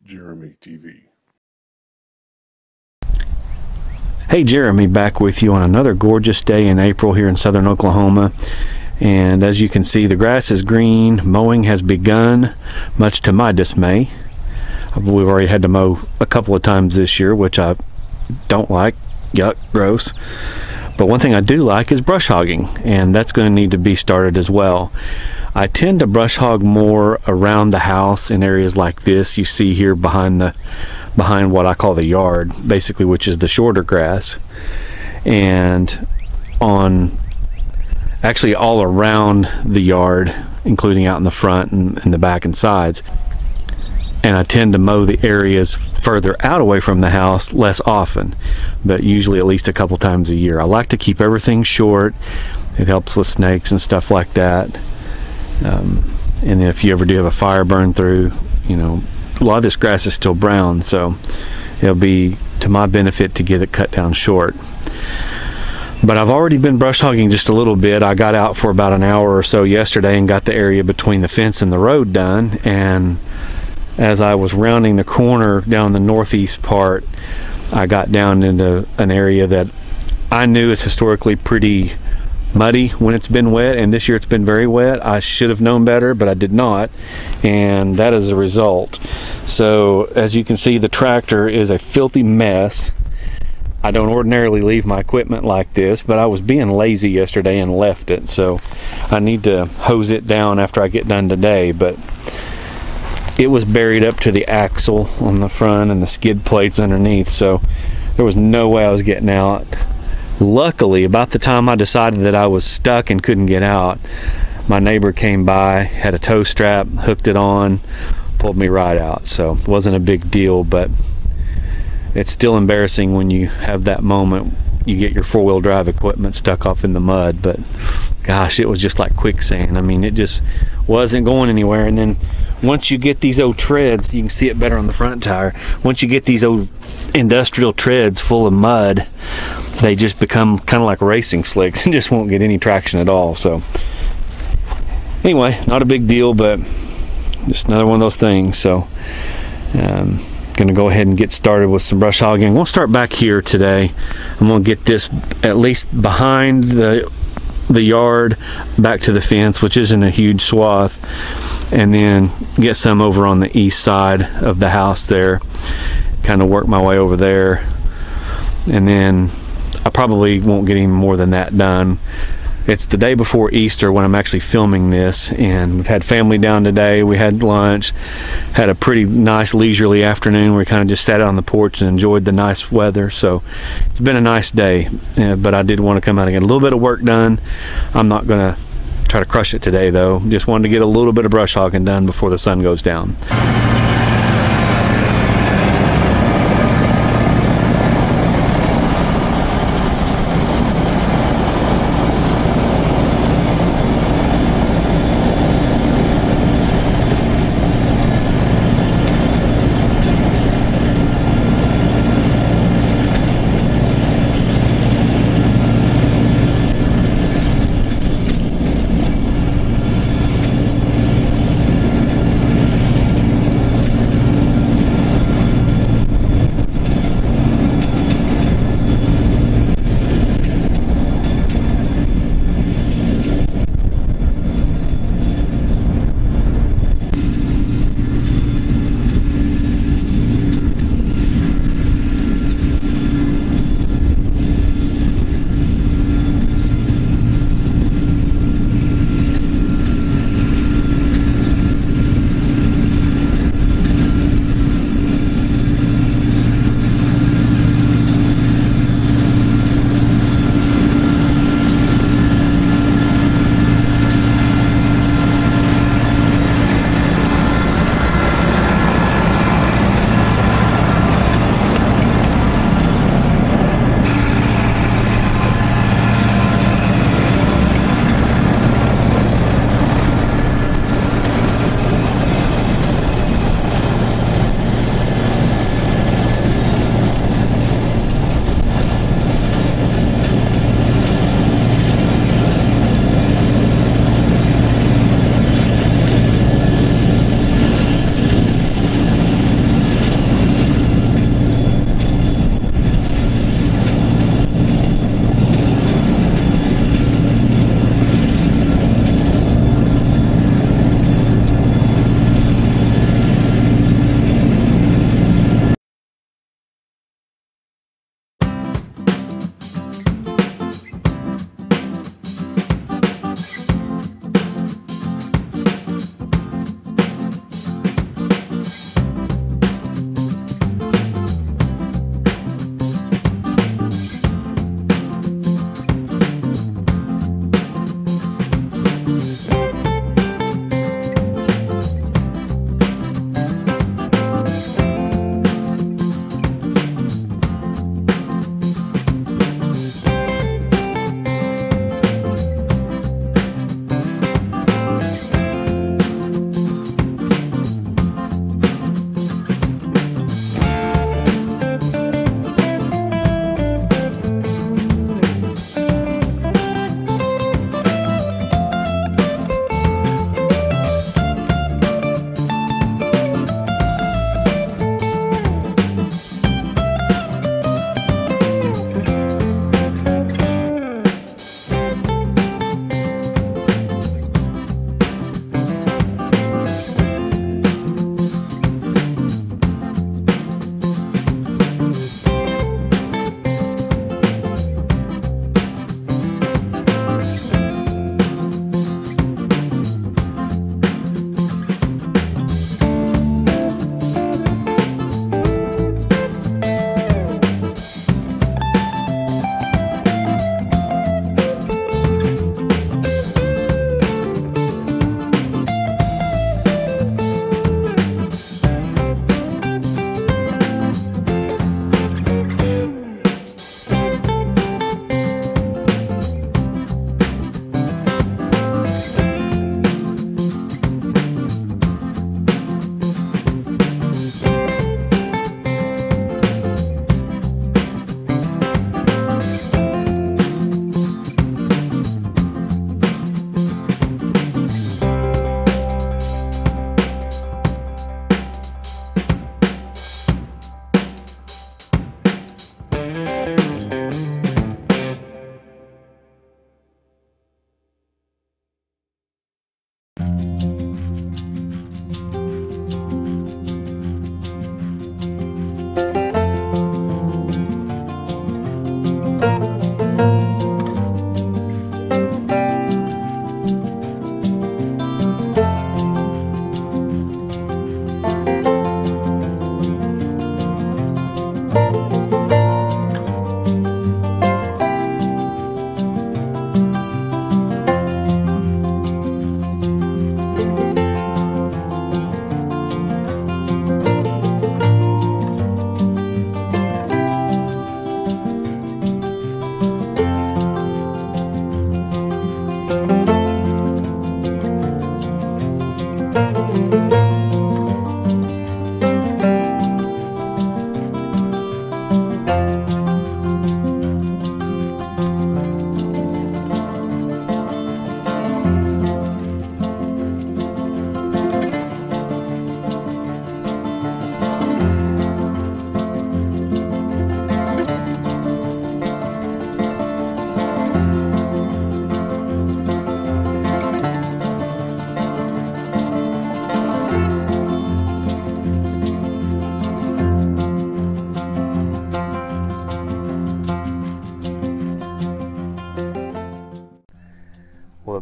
Jeremy TV. Hey, Jeremy back with you on another gorgeous day in April here in southern Oklahoma. And as you can see, the grass is green. Mowing has begun, much to my dismay. We've already had to mow a couple of times this year, which I don't like. Yuck, gross. But one thing I do like is brush hogging, and that's going to need to be started as well. I tend to brush hog more around the house in areas like this you see here behind what I call the yard, basically, which is the shorter grass, and actually all around the yard, including out in the front and in the back and sides. And I tend to mow the areas further out away from the house less often, but usually at least a couple times a year. I like to keep everything short. It helps with snakes and stuff like that. And then if you ever do have a fire burn through, you know, a lot of this grass is still brown, so it'll be to my benefit to get it cut down short. But I've already been brush hogging just a little bit. I got out for about an hour or so yesterday and got the area between the fence and the road done. And as I was rounding the corner down the northeast part, I got down into an area that I knew is historically pretty muddy when it's been wet, and this year it's been very wet. I should have known better, but I did not, and that is a result. So as you can see, the tractor is a filthy mess. I don't ordinarily leave my equipment like this, but I was being lazy yesterday and left it, so I need to hose it down after I get done today. But it was buried up to the axle on the front and the skid plates underneath, so there was no way I was getting out. Luckily, about the time I decided that I was stuck and couldn't get out, my neighbor came by, had a tow strap, hooked it on, pulled me right out. So it wasn't a big deal, but it's still embarrassing when you have that moment. You get your four-wheel drive equipment stuck off in the mud, but gosh, it was just like quicksand. I mean, it just wasn't going anywhere. And then once you get these old treads, you can see it better on the front tire, once you get these old industrial treads full of mud, they just become kind of like racing slicks and just won't get any traction at all. So anyway, not a big deal, but just another one of those things. So gonna go ahead and get started with some brush hogging. We'll start back here today. I'm gonna get this at least behind the yard back to the fence, which isn't a huge swath, and then get some over on the east side of the house there, kind of work my way over there, and then I probably won't get any more than that done. It's the day before Easter when I'm actually filming this, and we've had family down today. We had lunch, had a pretty nice leisurely afternoon. We kind of just sat out on the porch and enjoyed the nice weather. So it's been a nice day, but I did want to come out and get a little bit of work done. I'm not gonna try to crush it today though. Just wanted to get a little bit of brush hogging done before the sun goes down.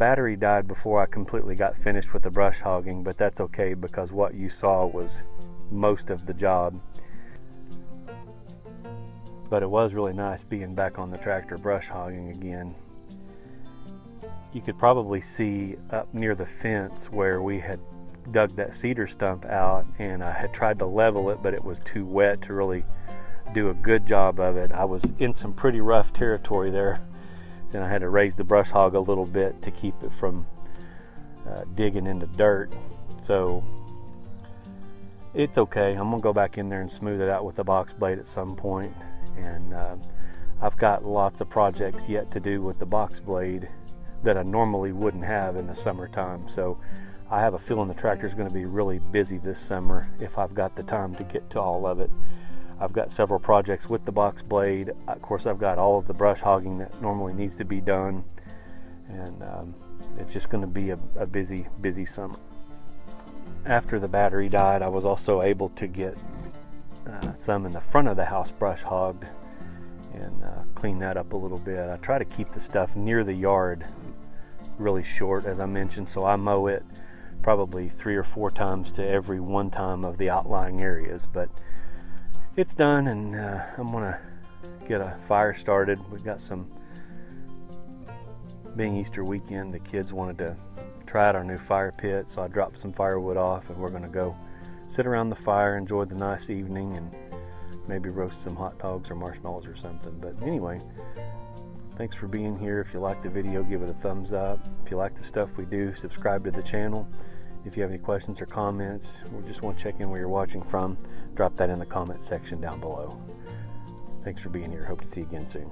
battery died before I completely got finished with the brush hogging, but that's okay because what you saw was most of the job. But it was really nice being back on the tractor brush hogging again. You could probably see up near the fence where we had dug that cedar stump out, and I had tried to level it, but it was too wet to really do a good job of it. I was in some pretty rough territory there, and I had to raise the brush hog a little bit to keep it from digging into dirt. So it's okay. I'm gonna go back in there and smooth it out with the box blade at some point. And I've got lots of projects yet to do with the box blade that I normally wouldn't have in the summertime. So I have a feeling the tractor is going to be really busy this summer if I've got the time to get to all of it. I've got several projects with the box blade. Of course, I've got all of the brush hogging that normally needs to be done, and it's just going to be a busy summer. After the battery died, I was also able to get some in the front of the house brush hogged and clean that up a little bit. I try to keep the stuff near the yard really short, as I mentioned, so I mow it probably 3 or 4 times to every 1 time of the outlying areas. But it's done, and I'm gonna get a fire started. We've got being Easter weekend, the kids wanted to try out our new fire pit, so I dropped some firewood off, and we're gonna go sit around the fire, enjoy the nice evening, and maybe roast some hot dogs or marshmallows or something. But anyway, thanks for being here. If you like the video, give it a thumbs up. If you like the stuff we do, subscribe to the channel. If you have any questions or comments, or just want to check in where you're watching from, drop that in the comment section down below. Thanks for being here. Hope to see you again soon.